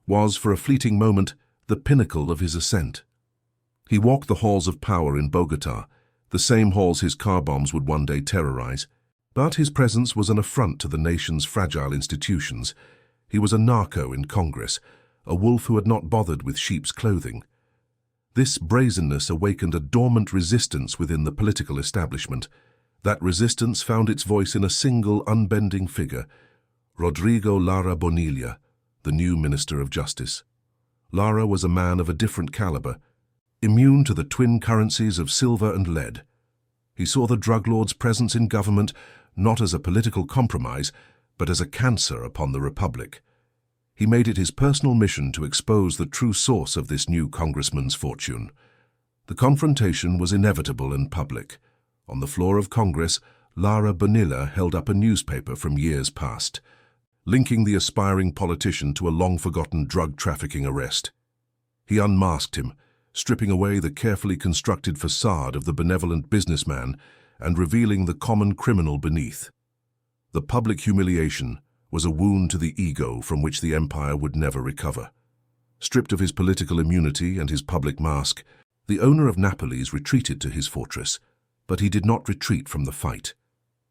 was, for a fleeting moment, the pinnacle of his ascent. He walked the halls of power in Bogotá, the same halls his car bombs would one day terrorize. But his presence was an affront to the nation's fragile institutions. He was a narco in Congress, a wolf who had not bothered with sheep's clothing. This brazenness awakened a dormant resistance within the political establishment. That resistance found its voice in a single unbending figure, Rodrigo Lara Bonilla, the new Minister of Justice. Lara was a man of a different caliber, immune to the twin currencies of silver and lead. He saw the drug lord's presence in government not as a political compromise, but as a cancer upon the republic. He made it his personal mission to expose the true source of this new congressman's fortune. The confrontation was inevitable and public. On the floor of Congress, Lara Bonilla held up a newspaper from years past, linking the aspiring politician to a long-forgotten drug trafficking arrest. He unmasked him, stripping away the carefully constructed facade of the benevolent businessman and revealing the common criminal beneath. The public humiliation was a wound to the ego from which the empire would never recover. Stripped of his political immunity and his public mask, the owner of Nápoles retreated to his fortress, but he did not retreat from the fight.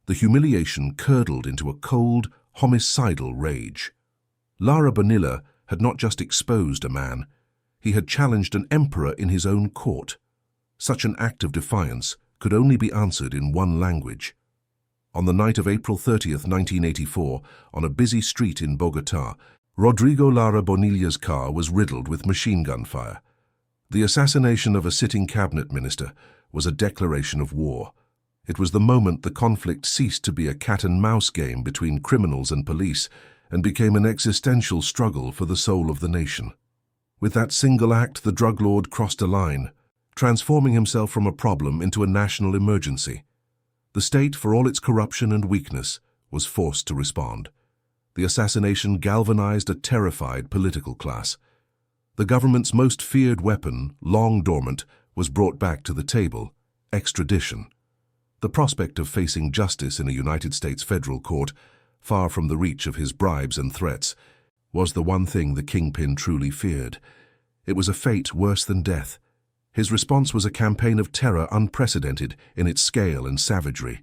The humiliation curdled into a cold, homicidal rage. Lara Bonilla had not just exposed a man, he had challenged an emperor in his own court. Such an act of defiance could only be answered in one language. On the night of April 30th, 1984, on a busy street in Bogotá, Rodrigo Lara Bonilla's car was riddled with machine gun fire. The assassination of a sitting cabinet minister was a declaration of war. It was the moment the conflict ceased to be a cat-and-mouse game between criminals and police and became an existential struggle for the soul of the nation. With that single act, the drug lord crossed a line, transforming himself from a problem into a national emergency. The state, for all its corruption and weakness, was forced to respond. The assassination galvanized a terrified political class. The government's most feared weapon, long dormant, was brought back to the table: extradition. The prospect of facing justice in a United States federal court, far from the reach of his bribes and threats, was the one thing the kingpin truly feared. It was a fate worse than death. His response was a campaign of terror unprecedented in its scale and savagery.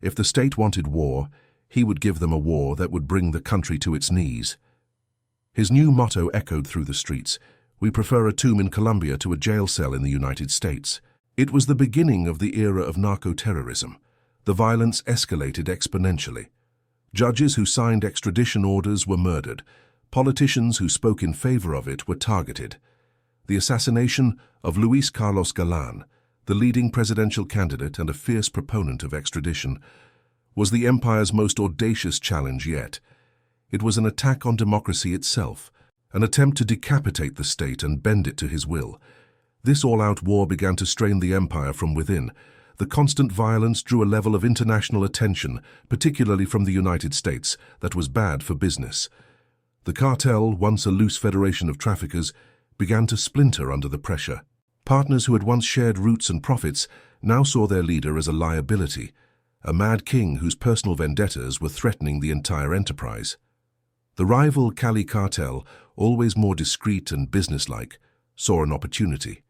If the state wanted war, he would give them a war that would bring the country to its knees. His new motto echoed through the streets: "We prefer a tomb in Colombia to a jail cell in the United States." It was the beginning of the era of narco-terrorism. The violence escalated exponentially. Judges who signed extradition orders were murdered. Politicians who spoke in favor of it were targeted. The assassination of Luis Carlos Galán, the leading presidential candidate and a fierce proponent of extradition, was the empire's most audacious challenge yet. It was an attack on democracy itself, an attempt to decapitate the state and bend it to his will. This all-out war began to strain the empire from within. The constant violence drew a level of international attention, particularly from the United States, that was bad for business. The cartel, once a loose federation of traffickers, began to splinter under the pressure. Partners who had once shared roots and profits now saw their leader as a liability, a mad king whose personal vendettas were threatening the entire enterprise. The rival Cali cartel, always more discreet and businesslike, saw an opportunity.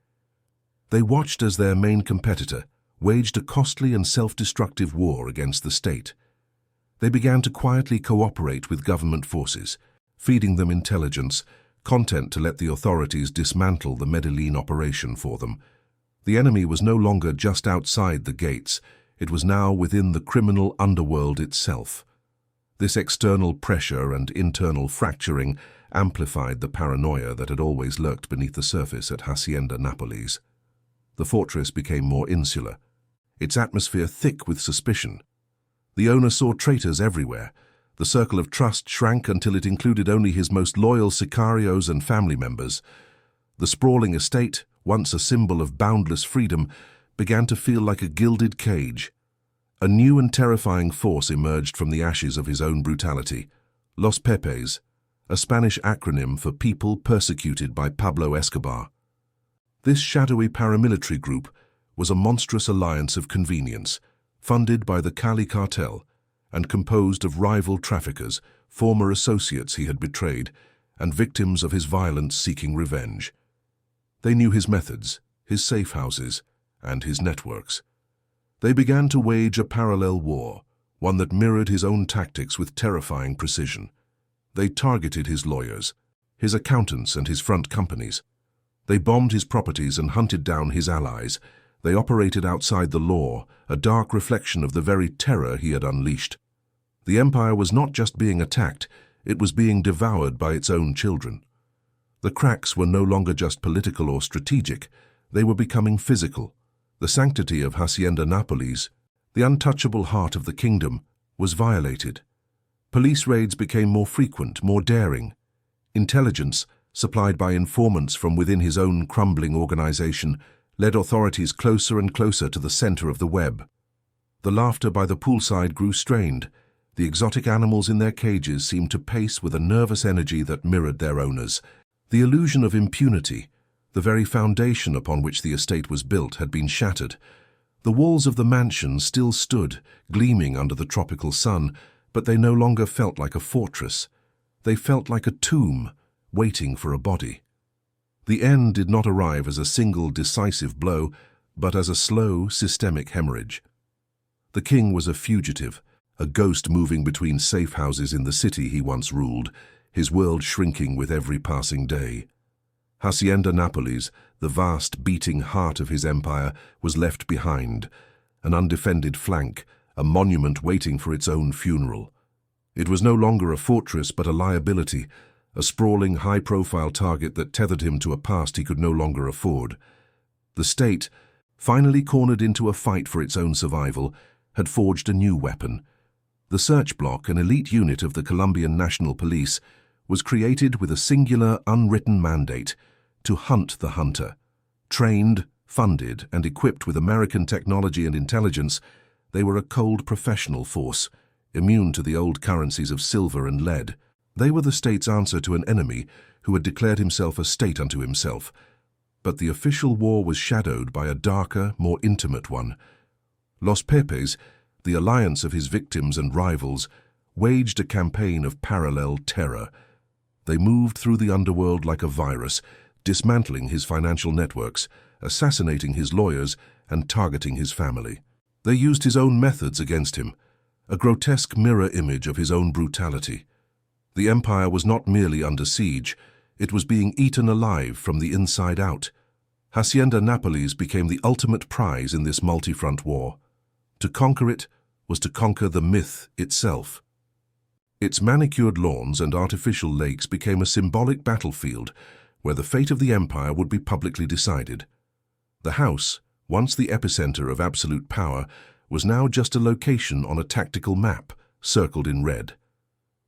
They watched as their main competitor waged a costly and self-destructive war against the state. They began to quietly cooperate with government forces, feeding them intelligence, content to let the authorities dismantle the Medellin operation for them. The enemy was no longer just outside the gates, it was now within the criminal underworld itself. This external pressure and internal fracturing amplified the paranoia that had always lurked beneath the surface at Hacienda Nápoles. The fortress became more insular, its atmosphere thick with suspicion. The owner saw traitors everywhere. The circle of trust shrank until it included only his most loyal sicarios and family members. The sprawling estate, once a symbol of boundless freedom, began to feel like a gilded cage. A new and terrifying force emerged from the ashes of his own brutality: Los Pepes, a Spanish acronym for People Persecuted by Pablo Escobar. This shadowy paramilitary group was a monstrous alliance of convenience, funded by the Cali cartel and composed of rival traffickers, former associates he had betrayed, and victims of his violence seeking revenge. They knew his methods, his safe houses, and his networks. They began to wage a parallel war, one that mirrored his own tactics with terrifying precision. They targeted his lawyers, his accountants, and his front companies. They bombed his properties and hunted down his allies. They operated outside the law, a dark reflection of the very terror he had unleashed. The empire was not just being attacked, it was being devoured by its own children. The cracks were no longer just political or strategic, they were becoming physical. The sanctity of Hacienda Nápoles, the untouchable heart of the kingdom, was violated. Police raids became more frequent, more daring. Intelligence, supplied by informants from within his own crumbling organization, led authorities closer and closer to the center of the web. The laughter by the poolside grew strained. The exotic animals in their cages seemed to pace with a nervous energy that mirrored their owners. The illusion of impunity, the very foundation upon which the estate was built, had been shattered. The walls of the mansion still stood, gleaming under the tropical sun, but they no longer felt like a fortress. They felt like a tomb, waiting for a body. The end did not arrive as a single decisive blow, but as a slow, systemic hemorrhage. The king was a fugitive, a ghost moving between safe houses in the city he once ruled, his world shrinking with every passing day. Hacienda Nápoles, the vast, beating heart of his empire, was left behind, an undefended flank, a monument waiting for its own funeral. It was no longer a fortress but a liability, a sprawling, high-profile target that tethered him to a past he could no longer afford. The state, finally cornered into a fight for its own survival, had forged a new weapon. The Search Block, an elite unit of the Colombian National Police, was created with a singular, unwritten mandate: to hunt the hunter. Trained, funded, and equipped with American technology and intelligence, they were a cold professional force, immune to the old currencies of silver and lead. They were the state's answer to an enemy who had declared himself a state unto himself. But the official war was shadowed by a darker, more intimate one. Los Pepes, the alliance of his victims and rivals, waged a campaign of parallel terror. They moved through the underworld like a virus, dismantling his financial networks, assassinating his lawyers, and targeting his family. They used his own methods against him, a grotesque mirror image of his own brutality. The empire was not merely under siege, it was being eaten alive from the inside out. Hacienda Nápoles became the ultimate prize in this multi-front war. To conquer it was to conquer the myth itself. Its manicured lawns and artificial lakes became a symbolic battlefield where the fate of the empire would be publicly decided. The house, once the epicenter of absolute power, was now just a location on a tactical map, circled in red.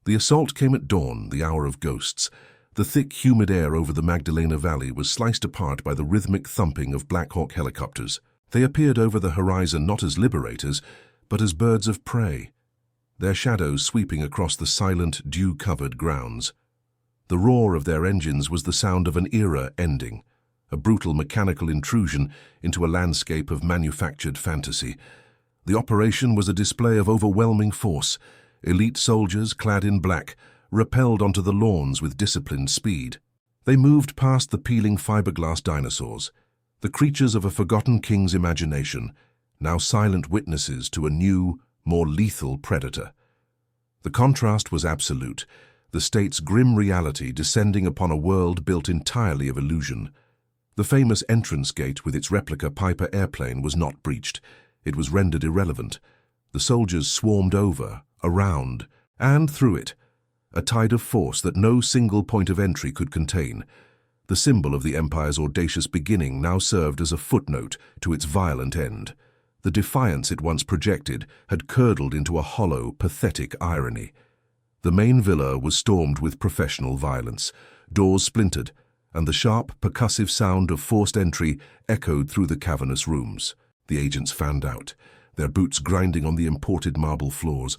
The assault came at dawn, the hour of ghosts. The thick, humid air over the Magdalena Valley was sliced apart by the rhythmic thumping of Black Hawk helicopters. They appeared over the horizon not as liberators, but as birds of prey, their shadows sweeping across the silent, dew-covered grounds. The roar of their engines was the sound of an era ending, a brutal mechanical intrusion into a landscape of manufactured fantasy. The operation was a display of overwhelming force. Elite soldiers, clad in black, rappelled onto the lawns with disciplined speed. They moved past the peeling fiberglass dinosaurs, the creatures of a forgotten king's imagination, now silent witnesses to a new, more lethal predator. The contrast was absolute, the state's grim reality descending upon a world built entirely of illusion. The famous entrance gate with its replica Piper airplane was not breached. It was rendered irrelevant. The soldiers swarmed over, around, and through it, a tide of force that no single point of entry could contain. The symbol of the empire's audacious beginning now served as a footnote to its violent end. The defiance it once projected had curdled into a hollow, pathetic irony. The main villa was stormed with professional violence. Doors splintered, and the sharp, percussive sound of forced entry echoed through the cavernous rooms. The agents fanned out, their boots grinding on the imported marble floors,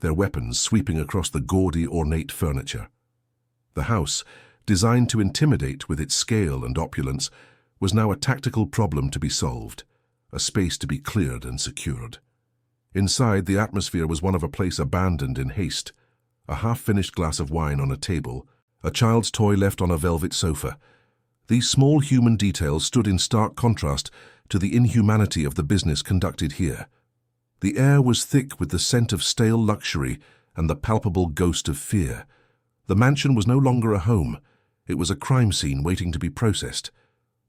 their weapons sweeping across the gaudy, ornate furniture. The house, designed to intimidate with its scale and opulence, was now a tactical problem to be solved, a space to be cleared and secured. Inside, the atmosphere was one of a place abandoned in haste, a half-finished glass of wine on a table, a child's toy left on a velvet sofa. These small human details stood in stark contrast to the inhumanity of the business conducted here. The air was thick with the scent of stale luxury and the palpable ghost of fear. The mansion was no longer a home. It was a crime scene waiting to be processed.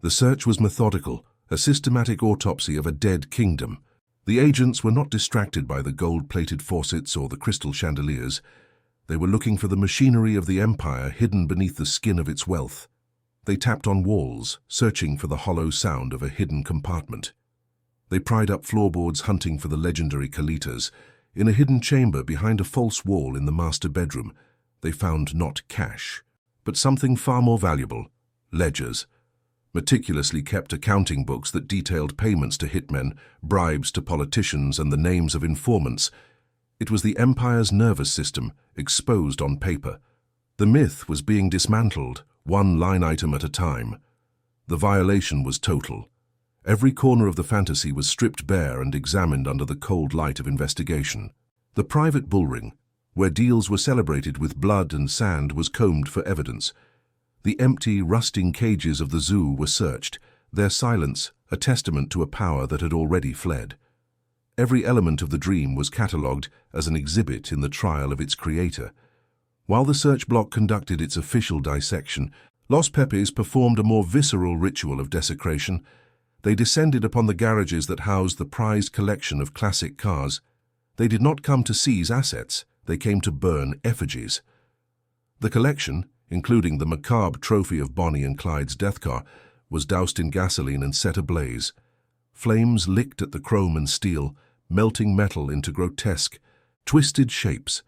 The search was methodical, a systematic autopsy of a dead kingdom. The agents were not distracted by the gold-plated faucets or the crystal chandeliers. They were looking for the machinery of the empire hidden beneath the skin of its wealth. They tapped on walls, searching for the hollow sound of a hidden compartment. They pried up floorboards hunting for the legendary colitas. In a hidden chamber behind a false wall in the master bedroom, they found not cash, but something far more valuable: ledgers. Meticulously kept accounting books that detailed payments to hitmen, bribes to politicians, and the names of informants. It was the empire's nervous system, exposed on paper. The myth was being dismantled, one line item at a time. The violation was total. Every corner of the fantasy was stripped bare and examined under the cold light of investigation. The private bullring, where deals were celebrated with blood and sand, was combed for evidence. The empty, rusting cages of the zoo were searched, their silence a testament to a power that had already fled. Every element of the dream was catalogued as an exhibit in the trial of its creator. While the search block conducted its official dissection, Los Pepes performed a more visceral ritual of desecration. They descended upon the garages that housed the prized collection of classic cars. They did not come to seize assets, they came to burn effigies. The collection, including the macabre trophy of Bonnie and Clyde's death car, was doused in gasoline and set ablaze. Flames licked at the chrome and steel, melting metal into grotesque, twisted shapes.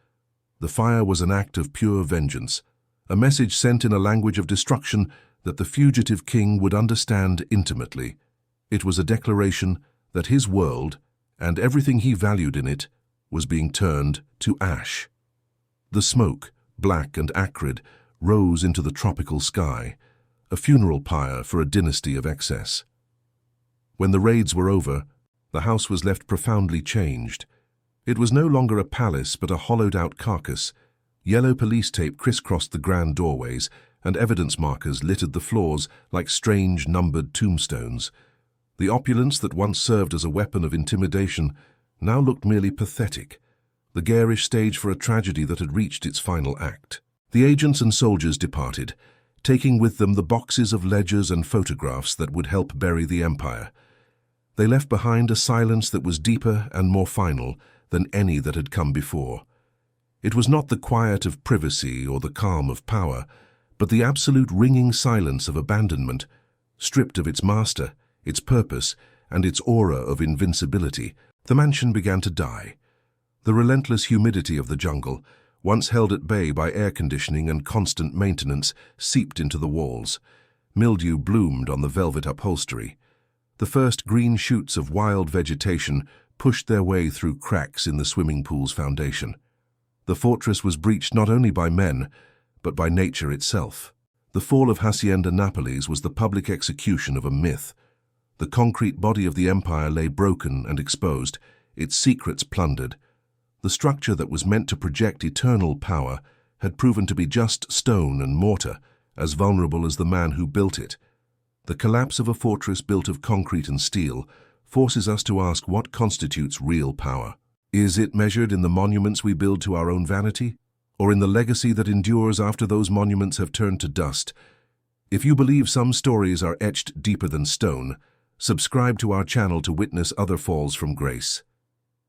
The fire was an act of pure vengeance, a message sent in a language of destruction that the fugitive king would understand intimately. It was a declaration that his world, and everything he valued in it, was being turned to ash. The smoke, black and acrid, rose into the tropical sky, a funeral pyre for a dynasty of excess. When the raids were over, the house was left profoundly changed. It was no longer a palace but a hollowed-out carcass. Yellow police tape crisscrossed the grand doorways, and evidence markers littered the floors like strange, numbered tombstones. The opulence that once served as a weapon of intimidation now looked merely pathetic, the garish stage for a tragedy that had reached its final act. The agents and soldiers departed, taking with them the boxes of ledgers and photographs that would help bury the empire. They left behind a silence that was deeper and more final than any that had come before. It was not the quiet of privacy or the calm of power, but the absolute ringing silence of abandonment. Stripped of its master, its purpose, and its aura of invincibility, the mansion began to die. The relentless humidity of the jungle, once held at bay by air conditioning and constant maintenance, seeped into the walls. Mildew bloomed on the velvet upholstery. The first green shoots of wild vegetation pushed their way through cracks in the swimming pool's foundation. The fortress was breached not only by men, but by nature itself. The fall of Hacienda Nápoles was the public execution of a myth. The concrete body of the empire lay broken and exposed, its secrets plundered. The structure that was meant to project eternal power had proven to be just stone and mortar, as vulnerable as the man who built it. The collapse of a fortress built of concrete and steel forces us to ask what constitutes real power. Is it measured in the monuments we build to our own vanity, or in the legacy that endures after those monuments have turned to dust? If you believe some stories are etched deeper than stone, subscribe to our channel to witness other falls from grace.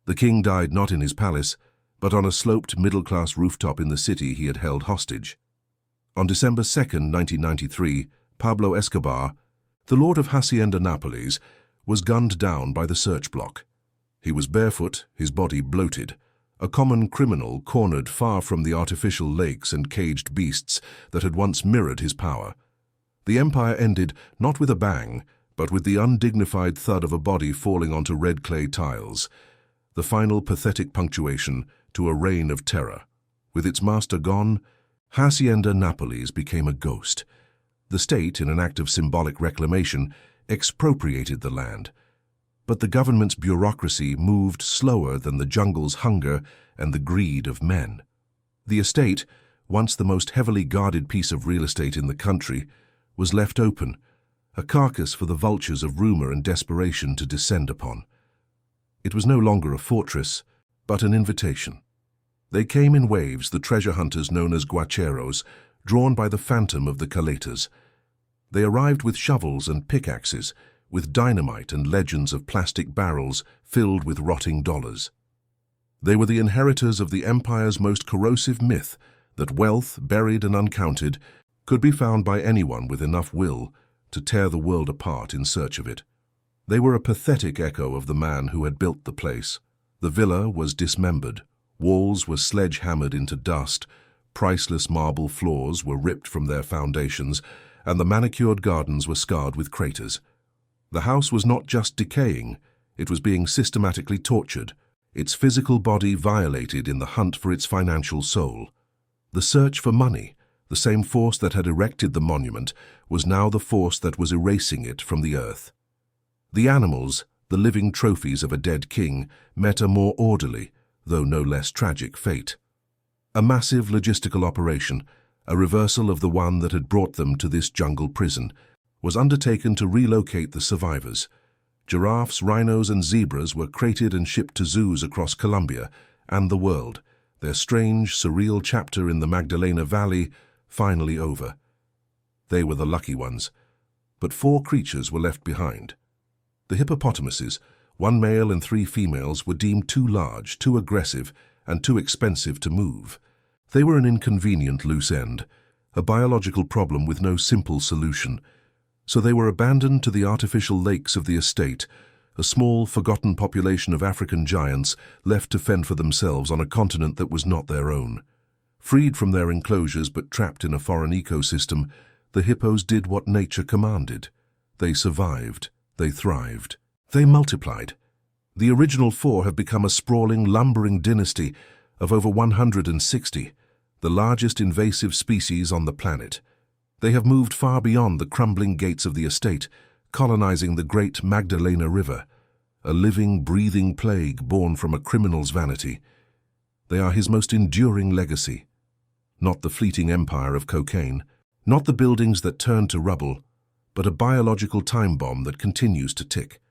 The king died not in his palace, but on a sloped middle-class rooftop in the city he had held hostage. On December 2, 1993, Pablo Escobar, the lord of Hacienda Nápoles, was gunned down by the search block. He was barefoot, his body bloated, a common criminal cornered far from the artificial lakes and caged beasts that had once mirrored his power. The empire ended not with a bang, but with the undignified thud of a body falling onto red clay tiles, the final pathetic punctuation to a reign of terror. With its master gone, Hacienda Nápoles became a ghost. The state, in an act of symbolic reclamation, expropriated the land. But the government's bureaucracy moved slower than the jungle's hunger and the greed of men. The estate, once the most heavily guarded piece of real estate in the country, was left open, a carcass for the vultures of rumor and desperation to descend upon. It was no longer a fortress, but an invitation. They came in waves, the treasure hunters known as guacheros, drawn by the phantom of the caletas. They arrived with shovels and pickaxes, with dynamite and legends of plastic barrels filled with rotting dollars. They were the inheritors of the empire's most corrosive myth that wealth, buried and uncounted, could be found by anyone with enough will to tear the world apart in search of it. They were a pathetic echo of the man who had built the place. The villa was dismembered, walls were sledge-hammered into dust, priceless marble floors were ripped from their foundations, and the manicured gardens were scarred with craters. The house was not just decaying, it was being systematically tortured, its physical body violated in the hunt for its financial soul. The search for money, the same force that had erected the monument, was now the force that was erasing it from the earth. The animals, the living trophies of a dead king, met a more orderly, though no less tragic fate. A massive logistical operation, a reversal of the one that had brought them to this jungle prison, was undertaken to relocate the survivors. Giraffes, rhinos and zebras were crated and shipped to zoos across Colombia and the world, their strange, surreal chapter in the Magdalena Valley finally over. They were the lucky ones, but 4 creatures were left behind. The hippopotamuses, 1 male and 3 females, were deemed too large, too aggressive, and too expensive to move. They were an inconvenient loose end, a biological problem with no simple solution. So they were abandoned to the artificial lakes of the estate, a small, forgotten population of African giants left to fend for themselves on a continent that was not their own. Freed from their enclosures but trapped in a foreign ecosystem, the hippos did what nature commanded. They survived. They thrived. They multiplied. The original 4 have become a sprawling, lumbering dynasty of over 160, the largest invasive species on the planet. They have moved far beyond the crumbling gates of the estate, colonizing the great Magdalena River, a living, breathing plague born from a criminal's vanity. They are his most enduring legacy. Not the fleeting empire of cocaine, not the buildings that turn to rubble, but a biological time bomb that continues to tick.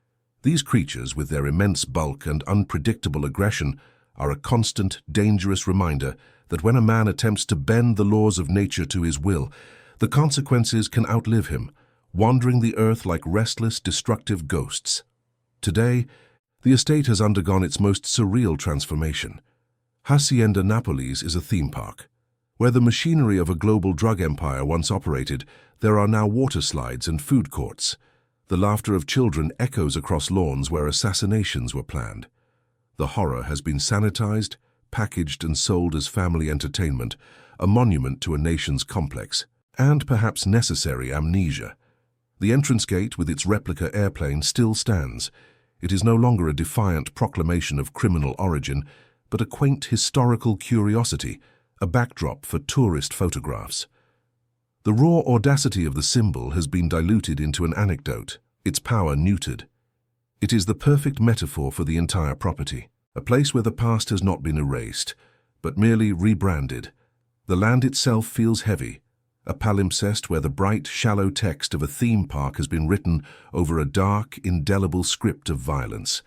These creatures, with their immense bulk and unpredictable aggression, are a constant, dangerous reminder that when a man attempts to bend the laws of nature to his will, the consequences can outlive him, wandering the earth like restless, destructive ghosts. Today, the estate has undergone its most surreal transformation. Hacienda Nápoles is a theme park. Where the machinery of a global drug empire once operated, there are now water slides and food courts. The laughter of children echoes across lawns where assassinations were planned. The horror has been sanitized, packaged and sold as family entertainment, a monument to a nation's complex and perhaps necessary amnesia. The entrance gate with its replica airplane still stands. It is no longer a defiant proclamation of criminal origin, but a quaint historical curiosity, a backdrop for tourist photographs. The raw audacity of the symbol has been diluted into an anecdote, its power neutered. It is the perfect metaphor for the entire property, a place where the past has not been erased, but merely rebranded. The land itself feels heavy, a palimpsest where the bright, shallow text of a theme park has been written over a dark, indelible script of violence.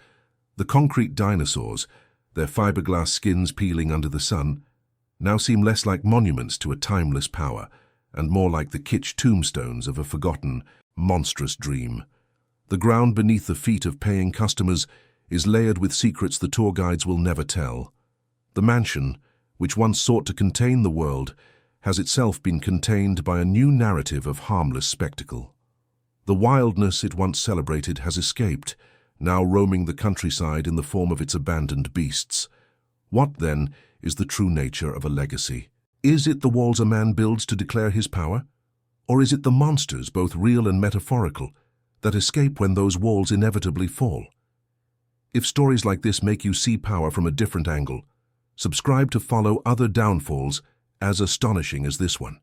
The concrete dinosaurs, their fiberglass skins peeling under the sun, now seem less like monuments to a timeless power, and more like the kitsch tombstones of a forgotten, monstrous dream. The ground beneath the feet of paying customers is layered with secrets the tour guides will never tell. The mansion, which once sought to contain the world, has itself been contained by a new narrative of harmless spectacle. The wildness it once celebrated has escaped, now roaming the countryside in the form of its abandoned beasts. What, then, is the true nature of a legacy? Is it the walls a man builds to declare his power? Or is it the monsters, both real and metaphorical, that escape when those walls inevitably fall? If stories like this make you see power from a different angle, subscribe to follow other downfalls as astonishing as this one.